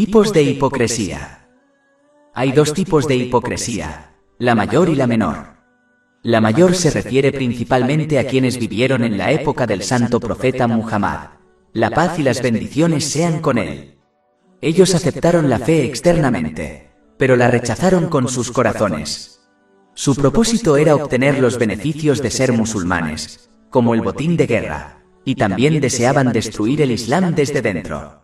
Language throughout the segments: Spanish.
Tipos de hipocresía. Hay dos tipos de hipocresía, la mayor y la menor. La mayor se refiere principalmente a quienes vivieron en la época del santo profeta Muhammad. La paz y las bendiciones sean con él. Ellos aceptaron la fe externamente, pero la rechazaron con sus corazones. Su propósito era obtener los beneficios de ser musulmanes, como el botín de guerra, y también deseaban destruir el Islam desde dentro.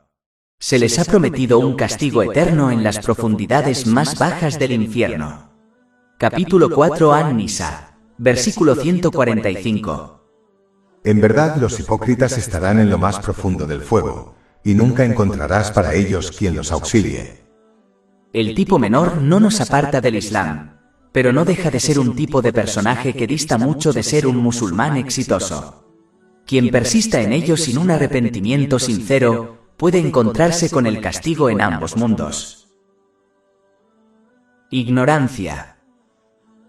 Se les ha prometido un castigo eterno en las profundidades más bajas del infierno. Capítulo 4 An-Nisa, versículo 145. En verdad los hipócritas estarán en lo más profundo del fuego, y nunca encontrarás para ellos quien los auxilie. El tipo menor no nos aparta del Islam, pero no deja de ser un tipo de personaje que dista mucho de ser un musulmán exitoso. Quien persista en ello sin un arrepentimiento sincero, puede encontrarse con el castigo en ambos mundos. Ignorancia.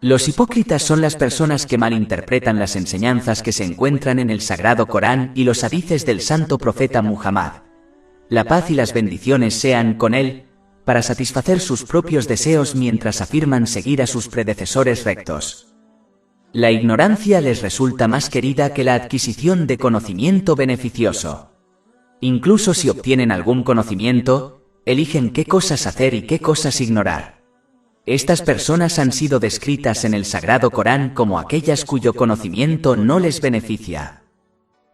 Los hipócritas son las personas que malinterpretan las enseñanzas que se encuentran en el Sagrado Corán y los hadices del santo profeta Muhammad. La paz y las bendiciones sean con él, para satisfacer sus propios deseos mientras afirman seguir a sus predecesores rectos. La ignorancia les resulta más querida que la adquisición de conocimiento beneficioso. Incluso si obtienen algún conocimiento, eligen qué cosas hacer y qué cosas ignorar. Estas personas han sido descritas en el Sagrado Corán como aquellas cuyo conocimiento no les beneficia.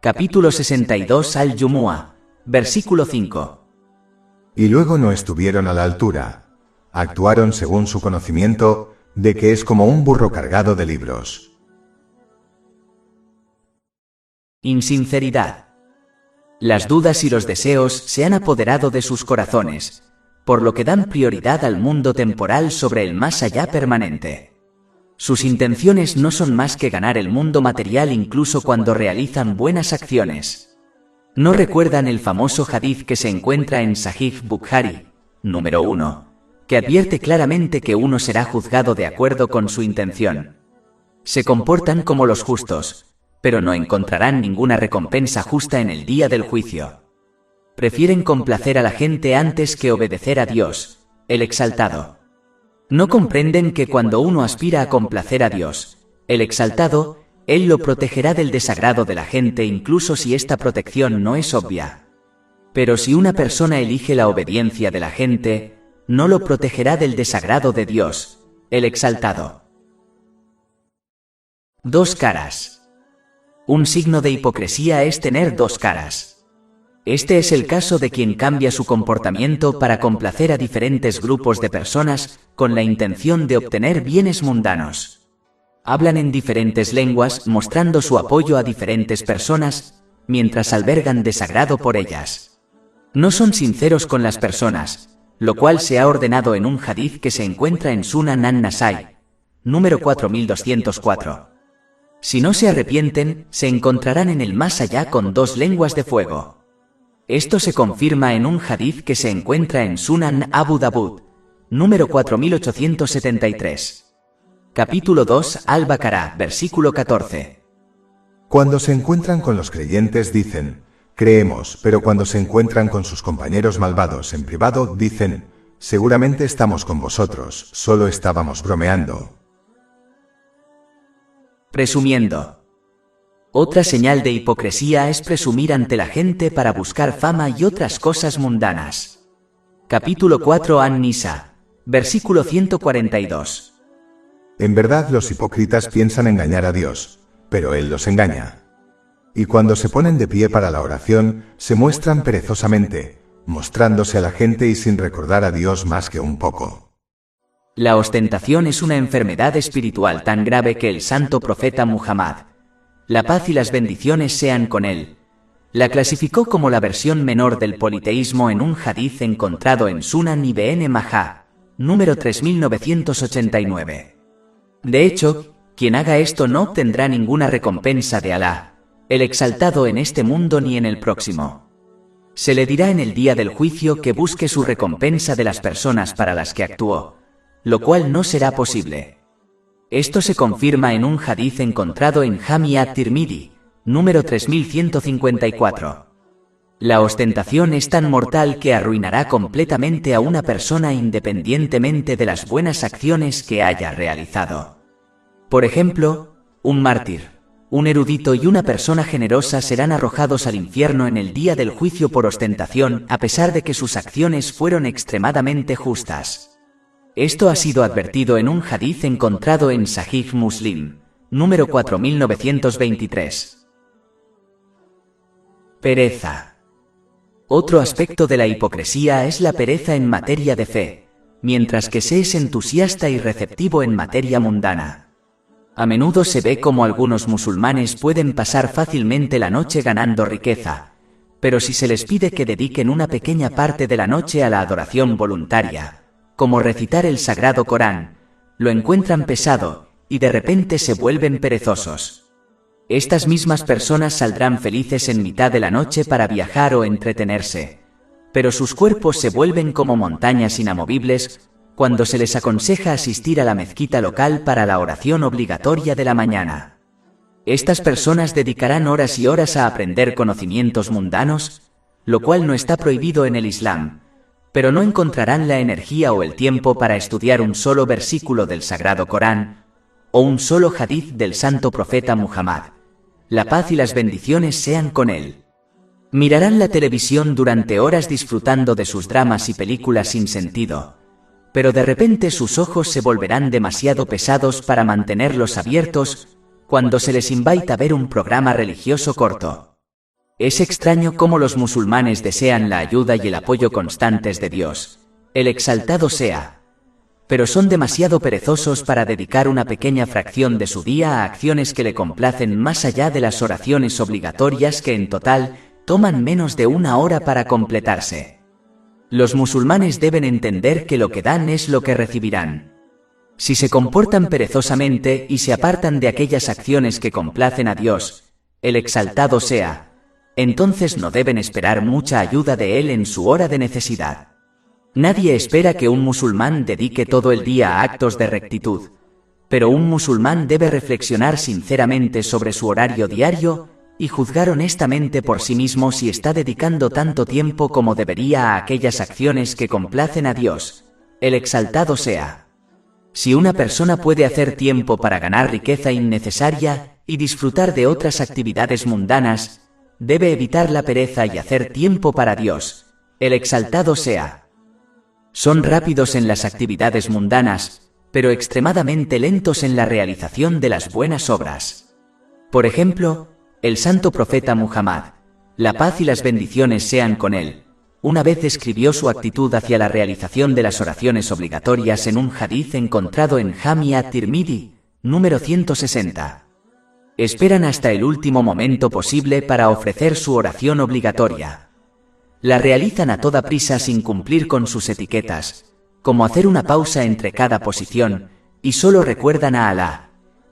Capítulo 62 Al-Jumu'ah, versículo 5. Y luego no estuvieron a la altura. Actuaron según su conocimiento, de que es como un burro cargado de libros. Insinceridad. Las dudas y los deseos se han apoderado de sus corazones, por lo que dan prioridad al mundo temporal sobre el más allá permanente. Sus intenciones no son más que ganar el mundo material incluso cuando realizan buenas acciones. ¿No recuerdan el famoso hadith que se encuentra en Sahih Bukhari, número 1, que advierte claramente que uno será juzgado de acuerdo con su intención? Se comportan como los justos, pero no encontrarán ninguna recompensa justa en el día del juicio. Prefieren complacer a la gente antes que obedecer a Dios, el Exaltado. No comprenden que cuando uno aspira a complacer a Dios, el Exaltado, Él lo protegerá del desagrado de la gente incluso si esta protección no es obvia. Pero si una persona elige la obediencia de la gente, no lo protegerá del desagrado de Dios, el Exaltado. Dos caras. Un signo de hipocresía es tener dos caras. Este es el caso de quien cambia su comportamiento para complacer a diferentes grupos de personas con la intención de obtener bienes mundanos. Hablan en diferentes lenguas mostrando su apoyo a diferentes personas, mientras albergan desagrado por ellas. No son sinceros con las personas, lo cual se ha ordenado en un hadith que se encuentra en Sunan an-Nasai, número 4204. Si no se arrepienten, se encontrarán en el más allá con dos lenguas de fuego. Esto se confirma en un hadith que se encuentra en Sunan Abu Dawud, número 4873. Capítulo 2 Al-Baqarah, versículo 14. Cuando se encuentran con los creyentes dicen, creemos, pero cuando se encuentran con sus compañeros malvados en privado dicen, seguramente estamos con vosotros, solo estábamos bromeando. Presumiendo. Otra señal de hipocresía es presumir ante la gente para buscar fama y otras cosas mundanas. Capítulo 4 An-Nisa, versículo 142. En verdad los hipócritas piensan engañar a Dios, pero Él los engaña. Y cuando se ponen de pie para la oración, se muestran perezosamente, mostrándose a la gente y sin recordar a Dios más que un poco. La ostentación es una enfermedad espiritual tan grave que el santo profeta Muhammad, la paz y las bendiciones sean con él, la clasificó como la versión menor del politeísmo en un hadith encontrado en Sunan Ibn Majah, número 3989. De hecho, quien haga esto no obtendrá ninguna recompensa de Alá, el Exaltado en este mundo ni en el próximo. Se le dirá en el día del juicio que busque su recompensa de las personas para las que actuó, lo cual no será posible. Esto se confirma en un hadith encontrado en Jami at-Tirmidhi, número 3154. La ostentación es tan mortal que arruinará completamente a una persona independientemente de las buenas acciones que haya realizado. Por ejemplo, un mártir, un erudito y una persona generosa serán arrojados al infierno en el día del juicio por ostentación, a pesar de que sus acciones fueron extremadamente justas. Esto ha sido advertido en un hadiz encontrado en Sahih Muslim, número 4923. Pereza. Otro aspecto de la hipocresía es la pereza en materia de fe, mientras que se es entusiasta y receptivo en materia mundana. A menudo se ve cómo algunos musulmanes pueden pasar fácilmente la noche ganando riqueza, pero si se les pide que dediquen una pequeña parte de la noche a la adoración voluntaria, como recitar el Sagrado Corán, lo encuentran pesado, y de repente se vuelven perezosos. Estas mismas personas saldrán felices en mitad de la noche para viajar o entretenerse, pero sus cuerpos se vuelven como montañas inamovibles cuando se les aconseja asistir a la mezquita local para la oración obligatoria de la mañana. Estas personas dedicarán horas y horas a aprender conocimientos mundanos, lo cual no está prohibido en el Islam, pero no encontrarán la energía o el tiempo para estudiar un solo versículo del Sagrado Corán, o un solo hadith del santo profeta Muhammad. La paz y las bendiciones sean con él. Mirarán la televisión durante horas disfrutando de sus dramas y películas sin sentido, pero de repente sus ojos se volverán demasiado pesados para mantenerlos abiertos cuando se les invita a ver un programa religioso corto. Es extraño cómo los musulmanes desean la ayuda y el apoyo constantes de Dios, el exaltado sea, pero son demasiado perezosos para dedicar una pequeña fracción de su día a acciones que le complacen más allá de las oraciones obligatorias que en total toman menos de una hora para completarse. Los musulmanes deben entender que lo que dan es lo que recibirán. Si se comportan perezosamente y se apartan de aquellas acciones que complacen a Dios, el exaltado sea, entonces no deben esperar mucha ayuda de Él en su hora de necesidad. Nadie espera que un musulmán dedique todo el día a actos de rectitud, pero un musulmán debe reflexionar sinceramente sobre su horario diario y juzgar honestamente por sí mismo si está dedicando tanto tiempo como debería a aquellas acciones que complacen a Dios, el exaltado sea. Si una persona puede hacer tiempo para ganar riqueza innecesaria y disfrutar de otras actividades mundanas, debe evitar la pereza y hacer tiempo para Dios, el exaltado sea. Son rápidos en las actividades mundanas, pero extremadamente lentos en la realización de las buenas obras. Por ejemplo, el santo profeta Muhammad, la paz y las bendiciones sean con él, una vez describió su actitud hacia la realización de las oraciones obligatorias en un hadith encontrado en Jami at-Tirmidhi, número 160. Esperan hasta el último momento posible para ofrecer su oración obligatoria. La realizan a toda prisa sin cumplir con sus etiquetas, como hacer una pausa entre cada posición, y solo recuerdan a Alá,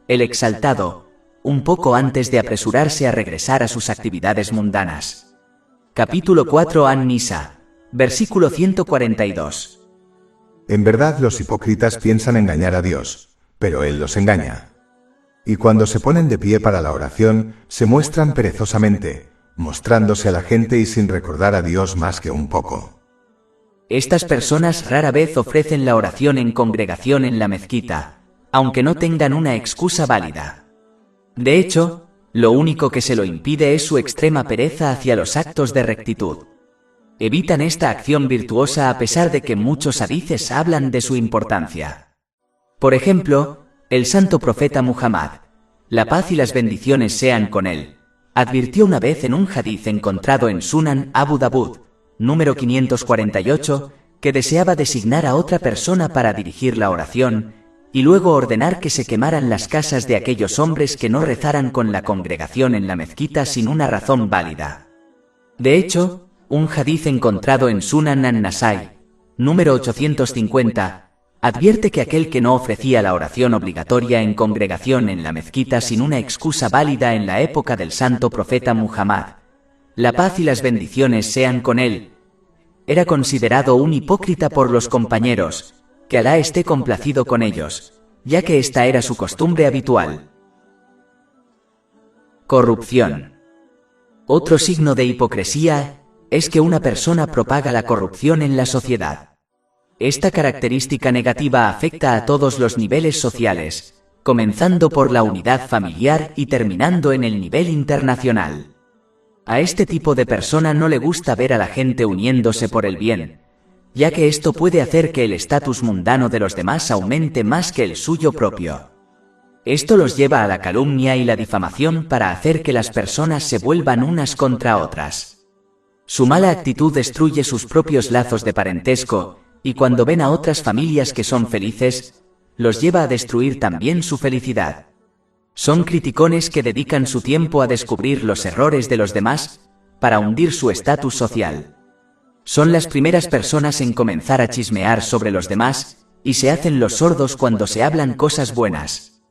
el exaltado, un poco antes de apresurarse a regresar a sus actividades mundanas. Capítulo 4 An-Nisa, versículo 142. En verdad los hipócritas piensan engañar a Dios, pero Él los engaña. Y cuando se ponen de pie para la oración, se muestran perezosamente, mostrándose a la gente y sin recordar a Dios más que un poco. Estas personas rara vez ofrecen la oración en congregación en la mezquita, aunque no tengan una excusa válida. De hecho, lo único que se lo impide es su extrema pereza hacia los actos de rectitud. Evitan esta acción virtuosa a pesar de que muchos hadices hablan de su importancia. Por ejemplo, el santo profeta Muhammad, la paz y las bendiciones sean con él, advirtió una vez en un hadith encontrado en Sunan Abu Dawud, número 548, que deseaba designar a otra persona para dirigir la oración, y luego ordenar que se quemaran las casas de aquellos hombres que no rezaran con la congregación en la mezquita sin una razón válida. De hecho, un hadith encontrado en Sunan an-Nasai, número 850, advierte que aquel que no ofrecía la oración obligatoria en congregación en la mezquita sin una excusa válida en la época del santo profeta Muhammad, la paz y las bendiciones sean con él, era considerado un hipócrita por los compañeros, que Alá esté complacido con ellos, ya que esta era su costumbre habitual. Corrupción. Otro signo de hipocresía es que una persona propaga la corrupción en la sociedad. Esta característica negativa afecta a todos los niveles sociales, comenzando por la unidad familiar y terminando en el nivel internacional. A este tipo de persona no le gusta ver a la gente uniéndose por el bien, ya que esto puede hacer que el estatus mundano de los demás aumente más que el suyo propio. Esto los lleva a la calumnia y la difamación para hacer que las personas se vuelvan unas contra otras. Su mala actitud destruye sus propios lazos de parentesco, y cuando ven a otras familias que son felices, los lleva a destruir también su felicidad. Son criticones que dedican su tiempo a descubrir los errores de los demás, para hundir su estatus social. Son las primeras personas en comenzar a chismear sobre los demás, y se hacen los sordos cuando se hablan cosas buenas.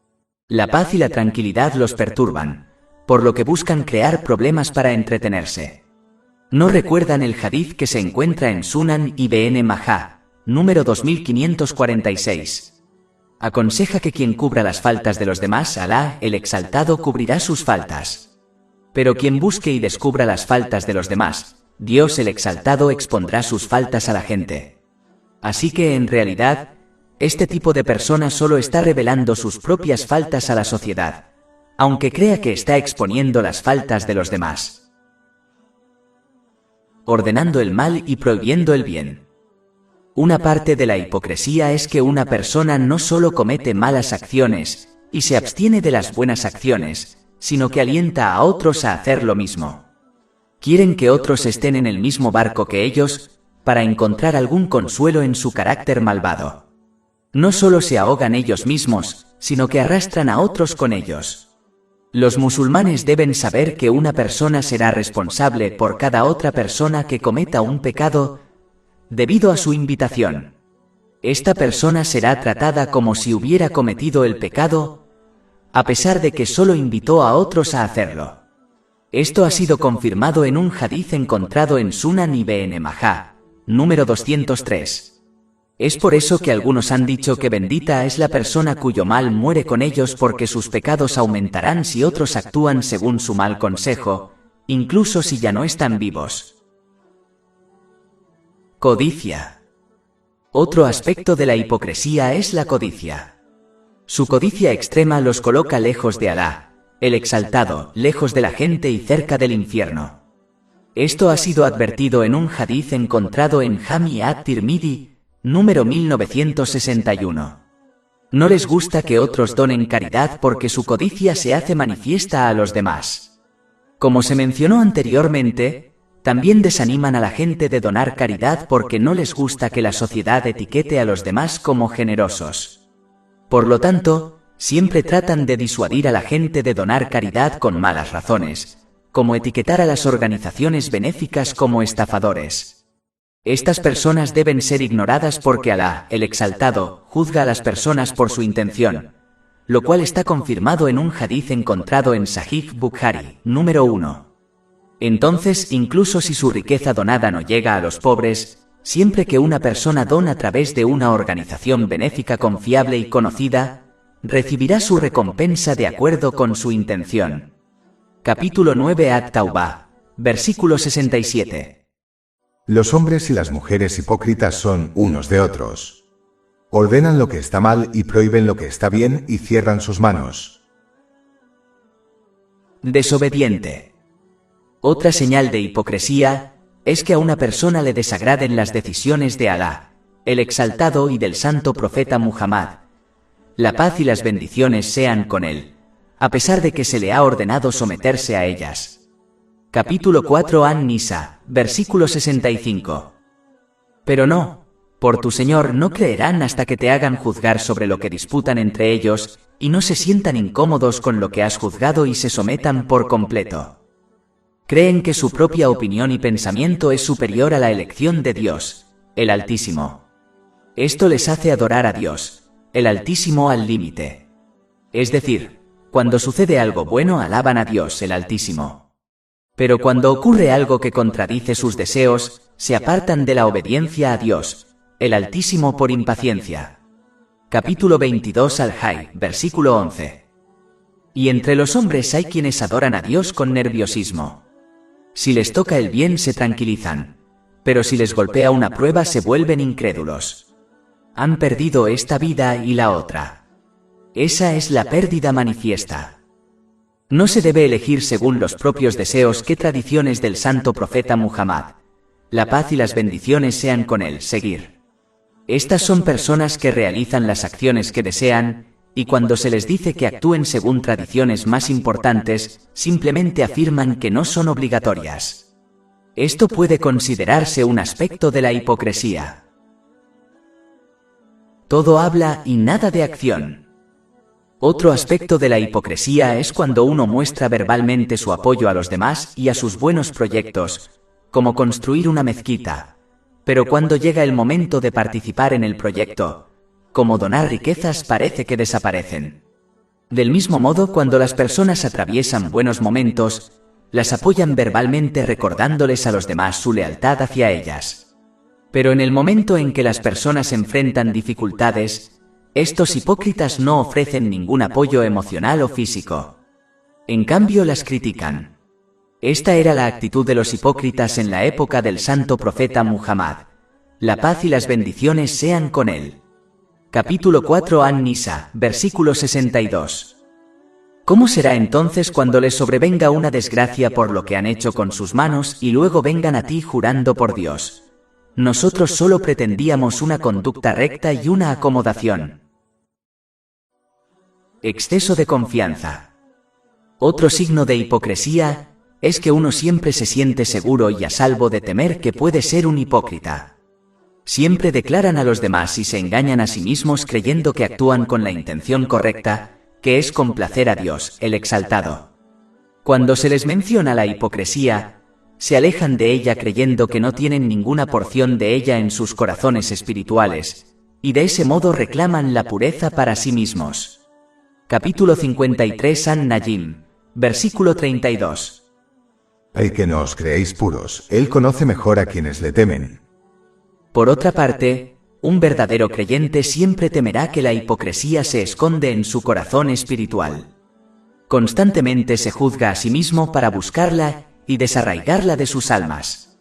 La paz y la tranquilidad los perturban, por lo que buscan crear problemas para entretenerse. No recuerdan el hadith que se encuentra en Sunan Ibn Majah, número 2546. Aconseja que quien cubra las faltas de los demás, Alá, el Exaltado, cubrirá sus faltas. Pero quien busque y descubra las faltas de los demás, Dios el Exaltado expondrá sus faltas a la gente. Así que en realidad, este tipo de persona solo está revelando sus propias faltas a la sociedad, aunque crea que está exponiendo las faltas de los demás. Ordenando el mal y prohibiendo el bien. Una parte de la hipocresía es que una persona no solo comete malas acciones y se abstiene de las buenas acciones, sino que alienta a otros a hacer lo mismo. Quieren que otros estén en el mismo barco que ellos, para encontrar algún consuelo en su carácter malvado. No solo se ahogan ellos mismos, sino que arrastran a otros con ellos. Los musulmanes deben saber que una persona será responsable por cada otra persona que cometa un pecado, debido a su invitación. Esta persona será tratada como si hubiera cometido el pecado, a pesar de que solo invitó a otros a hacerlo. Esto ha sido confirmado en un hadith encontrado en Sunan Ibn Majah, número 203. Es por eso que algunos han dicho que bendita es la persona cuyo mal muere con ellos, porque sus pecados aumentarán si otros actúan según su mal consejo, incluso si ya no están vivos. Codicia. Otro aspecto de la hipocresía es la codicia. Su codicia extrema los coloca lejos de Alá, el Exaltado, lejos de la gente y cerca del infierno. Esto ha sido advertido en un hadith encontrado en Jami at-Tirmidhi, número 1961. No les gusta que otros donen caridad porque su codicia se hace manifiesta a los demás. Como se mencionó anteriormente, también desaniman a la gente de donar caridad porque no les gusta que la sociedad etiquete a los demás como generosos. Por lo tanto, siempre tratan de disuadir a la gente de donar caridad con malas razones, como etiquetar a las organizaciones benéficas como estafadores. Estas personas deben ser ignoradas porque Alá, el Exaltado, juzga a las personas por su intención, lo cual está confirmado en un hadith encontrado en Sahih Bukhari, número 1. Entonces, incluso si su riqueza donada no llega a los pobres, siempre que una persona dona a través de una organización benéfica confiable y conocida, recibirá su recompensa de acuerdo con su intención. Capítulo 9 At-Taubah, versículo 67. Los hombres y las mujeres hipócritas son unos de otros. Ordenan lo que está mal y prohíben lo que está bien y cierran sus manos. Desobediente. Otra señal de hipocresía es que a una persona le desagraden las decisiones de Alá, el Exaltado, y del santo profeta Muhammad. La paz y las bendiciones sean con él, a pesar de que se le ha ordenado someterse a ellas. Capítulo 4 An-Nisa, versículo 65. Pero no, por tu Señor no creerán hasta que te hagan juzgar sobre lo que disputan entre ellos, y no se sientan incómodos con lo que has juzgado y se sometan por completo. Creen que su propia opinión y pensamiento es superior a la elección de Dios, el Altísimo. Esto les hace adorar a Dios, el Altísimo, al límite. Es decir, cuando sucede algo bueno alaban a Dios, el Altísimo. Pero cuando ocurre algo que contradice sus deseos, se apartan de la obediencia a Dios, el Altísimo, por impaciencia. Capítulo 22 Al-Hajj, versículo 11. Y entre los hombres hay quienes adoran a Dios con nerviosismo. Si les toca el bien se tranquilizan, pero si les golpea una prueba se vuelven incrédulos. Han perdido esta vida y la otra. Esa es la pérdida manifiesta. No se debe elegir según los propios deseos qué tradiciones del santo profeta Muhammad, la paz y las bendiciones sean con él, seguir. Estas son personas que realizan las acciones que desean, y cuando se les dice que actúen según tradiciones más importantes, simplemente afirman que no son obligatorias. Esto puede considerarse un aspecto de la hipocresía. Todo habla y nada de acción. Otro aspecto de la hipocresía es cuando uno muestra verbalmente su apoyo a los demás y a sus buenos proyectos, como construir una mezquita, pero cuando llega el momento de participar en el proyecto, como donar riquezas, parece que desaparecen. Del mismo modo, cuando las personas atraviesan buenos momentos, las apoyan verbalmente recordándoles a los demás su lealtad hacia ellas. Pero en el momento en que las personas enfrentan dificultades, estos hipócritas no ofrecen ningún apoyo emocional o físico. En cambio, las critican. Esta era la actitud de los hipócritas en la época del santo profeta Muhammad. La paz y las bendiciones sean con él. Capítulo 4 An-Nisa, versículo 62. ¿Cómo será entonces cuando les sobrevenga una desgracia por lo que han hecho con sus manos y luego vengan a ti jurando por Dios? Nosotros solo pretendíamos una conducta recta y una acomodación. Exceso de confianza. Otro signo de hipocresía es que uno siempre se siente seguro y a salvo de temer que puede ser un hipócrita. Siempre declaran a los demás y se engañan a sí mismos creyendo que actúan con la intención correcta, que es complacer a Dios, el exaltado. Cuando se les menciona la hipocresía, se alejan de ella creyendo que no tienen ninguna porción de ella en sus corazones espirituales, y de ese modo reclaman la pureza para sí mismos. Capítulo 53 An-Najm, versículo 32. Hay que no os creéis puros, él conoce mejor a quienes le temen. Por otra parte, un verdadero creyente siempre temerá que la hipocresía se esconde en su corazón espiritual. Constantemente se juzga a sí mismo para buscarla y desarraigarla de sus almas.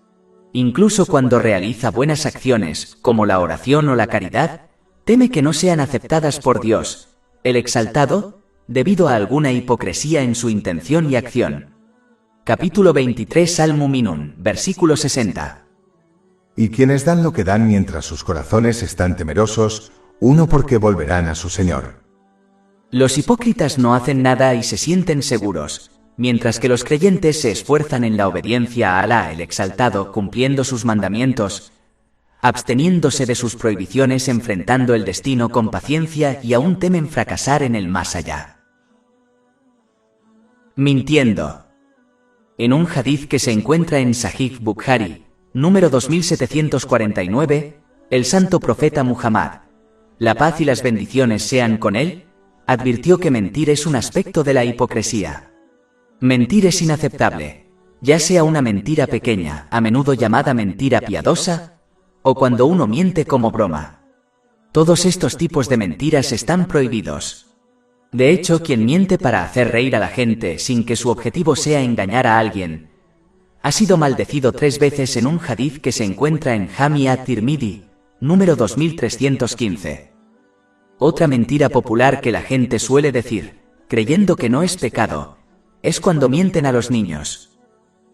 Incluso cuando realiza buenas acciones, como la oración o la caridad, teme que no sean aceptadas por Dios, el exaltado, debido a alguna hipocresía en su intención y acción. Capítulo 23 Al-Muminun, versículo 60. Y quienes dan lo que dan mientras sus corazones están temerosos, uno porque volverán a su Señor. Los hipócritas no hacen nada y se sienten seguros, mientras que los creyentes se esfuerzan en la obediencia a Alá el Exaltado, cumpliendo sus mandamientos, absteniéndose de sus prohibiciones, enfrentando el destino con paciencia y aún temen fracasar en el más allá. Mintiendo. En un hadith que se encuentra en Sahih Bukhari, número 2749, el santo profeta Muhammad, la paz y las bendiciones sean con él, advirtió que mentir es un aspecto de la hipocresía. Mentir es inaceptable, ya sea una mentira pequeña, a menudo llamada mentira piadosa, o cuando uno miente como broma. Todos estos tipos de mentiras están prohibidos. De hecho, quien miente para hacer reír a la gente sin que su objetivo sea engañar a alguien, ha sido maldecido 3 veces en un hadith que se encuentra en Jami at-Tirmidhi, número 2315. Otra mentira popular que la gente suele decir, creyendo que no es pecado, es cuando mienten a los niños.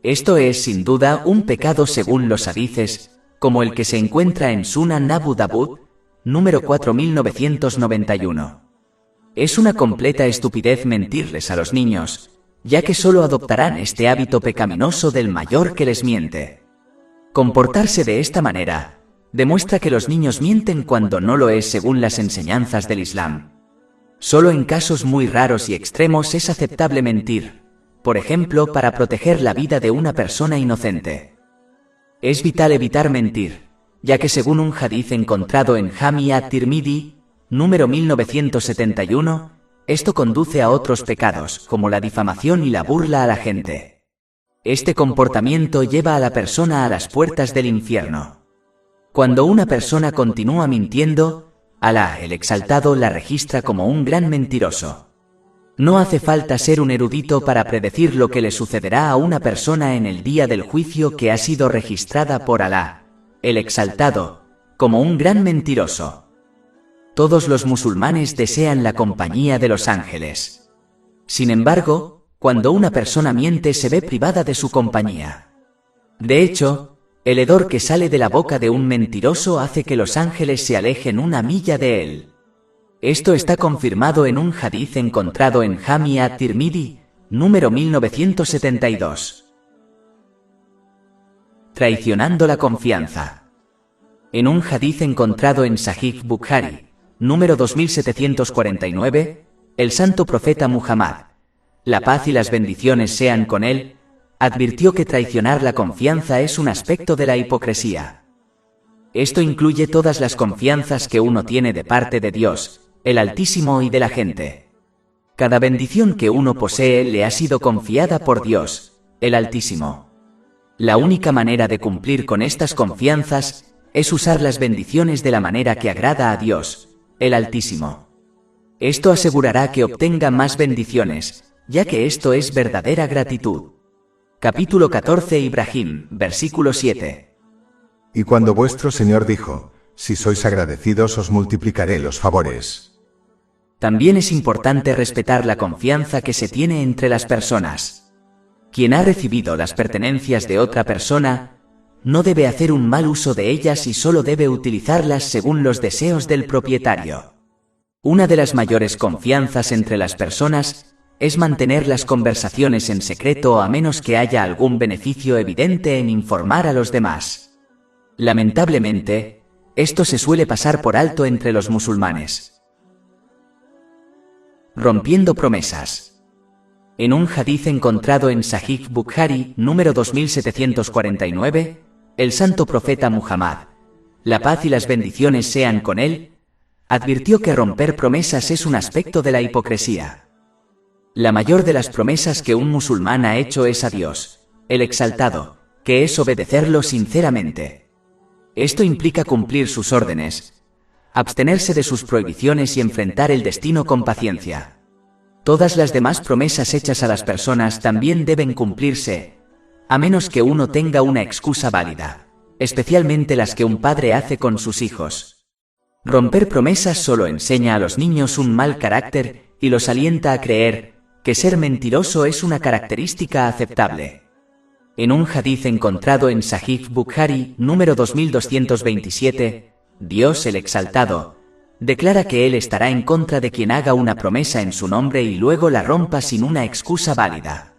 Esto es sin duda un pecado según los hadices, como el que se encuentra en Sunan Abu Dawud, número 4991. Es una completa estupidez mentirles a los niños, ya que solo adoptarán este hábito pecaminoso del mayor que les miente. Comportarse de esta manera demuestra que los niños mienten cuando no lo es según las enseñanzas del Islam. Solo en casos muy raros y extremos es aceptable mentir, por ejemplo, para proteger la vida de una persona inocente. Es vital evitar mentir, ya que según un hadith encontrado en Jami at-Tirmidhi, número 1971, esto conduce a otros pecados, como la difamación y la burla a la gente. Este comportamiento lleva a la persona a las puertas del infierno. Cuando una persona continúa mintiendo, Alá el Exaltado la registra como un gran mentiroso. No hace falta ser un erudito para predecir lo que le sucederá a una persona en el día del juicio que ha sido registrada por Alá, el Exaltado, como un gran mentiroso. Todos los musulmanes desean la compañía de los ángeles. Sin embargo, cuando una persona miente se ve privada de su compañía. De hecho, el hedor que sale de la boca de un mentiroso hace que los ángeles se alejen una milla de él. Esto está confirmado en un hadith encontrado en Jami at-Tirmidhi, número 1972. Traicionando la confianza. En un hadith encontrado en Sahih Bukhari, número 2749, el santo profeta Muhammad, la paz y las bendiciones sean con él, advirtió que traicionar la confianza es un aspecto de la hipocresía. Esto incluye todas las confianzas que uno tiene de parte de Dios, el Altísimo, y de la gente. Cada bendición que uno posee le ha sido confiada por Dios, el Altísimo. La única manera de cumplir con estas confianzas es usar las bendiciones de la manera que agrada a Dios, el Altísimo. Esto asegurará que obtenga más bendiciones, ya que esto es verdadera gratitud. Capítulo 14 Ibrahim, versículo 7. Y cuando vuestro Señor dijo, si sois agradecidos os multiplicaré los favores. También es importante respetar la confianza que se tiene entre las personas. Quien ha recibido las pertenencias de otra persona, no debe hacer un mal uso de ellas y solo debe utilizarlas según los deseos del propietario. Una de las mayores confianzas entre las personas es mantener las conversaciones en secreto a menos que haya algún beneficio evidente en informar a los demás. Lamentablemente, esto se suele pasar por alto entre los musulmanes. Rompiendo promesas. En un hadith encontrado en Sahih Bukhari, número 2749, el santo profeta Muhammad, la paz y las bendiciones sean con él, advirtió que romper promesas es un aspecto de la hipocresía. La mayor de las promesas que un musulmán ha hecho es a Dios, el Exaltado, que es obedecerlo sinceramente. Esto implica cumplir sus órdenes, abstenerse de sus prohibiciones y enfrentar el destino con paciencia. Todas las demás promesas hechas a las personas también deben cumplirse, a menos que uno tenga una excusa válida, especialmente las que un padre hace con sus hijos. Romper promesas solo enseña a los niños un mal carácter y los alienta a creer que ser mentiroso es una característica aceptable. En un hadith encontrado en Sahih Bukhari, número 2227, Dios el Exaltado declara que Él estará en contra de quien haga una promesa en su nombre y luego la rompa sin una excusa válida.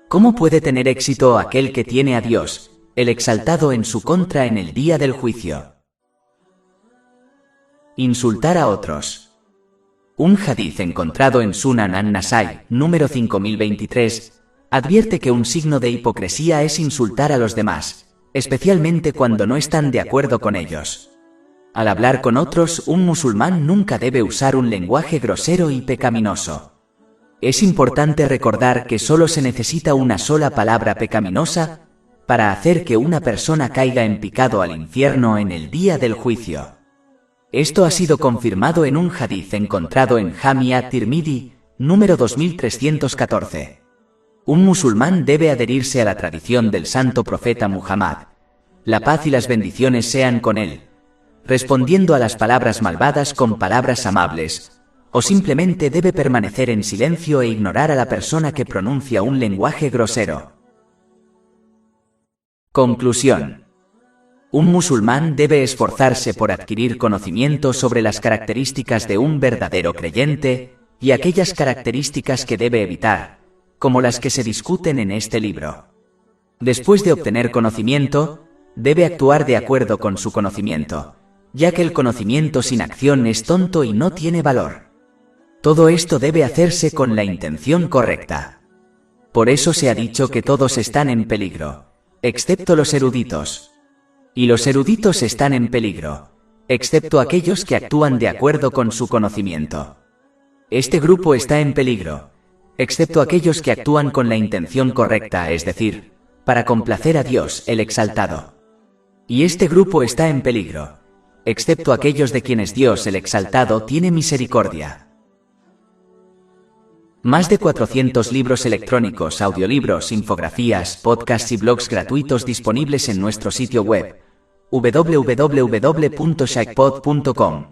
¿Cómo puede tener éxito aquel que tiene a Dios, el Exaltado, en su contra en el día del juicio? Insultar a otros. Un hadith encontrado en Sunan an-Nasai, número 5023, advierte que un signo de hipocresía es insultar a los demás, especialmente cuando no están de acuerdo con ellos. Al hablar con otros, un musulmán nunca debe usar un lenguaje grosero y pecaminoso. Es importante recordar que solo se necesita una sola palabra pecaminosa para hacer que una persona caiga en picado al infierno en el día del juicio. Esto ha sido confirmado en un hadith encontrado en Jami at-Tirmidhi, número 2314. Un musulmán debe adherirse a la tradición del santo profeta Muhammad, la paz y las bendiciones sean con él, respondiendo a las palabras malvadas con palabras amables, o simplemente debe permanecer en silencio e ignorar a la persona que pronuncia un lenguaje grosero. Conclusión. Un musulmán debe esforzarse por adquirir conocimiento sobre las características de un verdadero creyente y aquellas características que debe evitar, como las que se discuten en este libro. Después de obtener conocimiento, debe actuar de acuerdo con su conocimiento, ya que el conocimiento sin acción es tonto y no tiene valor. Todo esto debe hacerse con la intención correcta. Por eso se ha dicho que todos están en peligro, excepto los eruditos. Y los eruditos están en peligro, excepto aquellos que actúan de acuerdo con su conocimiento. Este grupo está en peligro, excepto aquellos que actúan con la intención correcta, es decir, para complacer a Dios, el Exaltado. Y este grupo está en peligro, excepto aquellos de quienes Dios, el Exaltado, tiene misericordia. Más de 400 libros electrónicos, audiolibros, infografías, podcasts y blogs gratuitos disponibles en nuestro sitio web www.shakepod.com.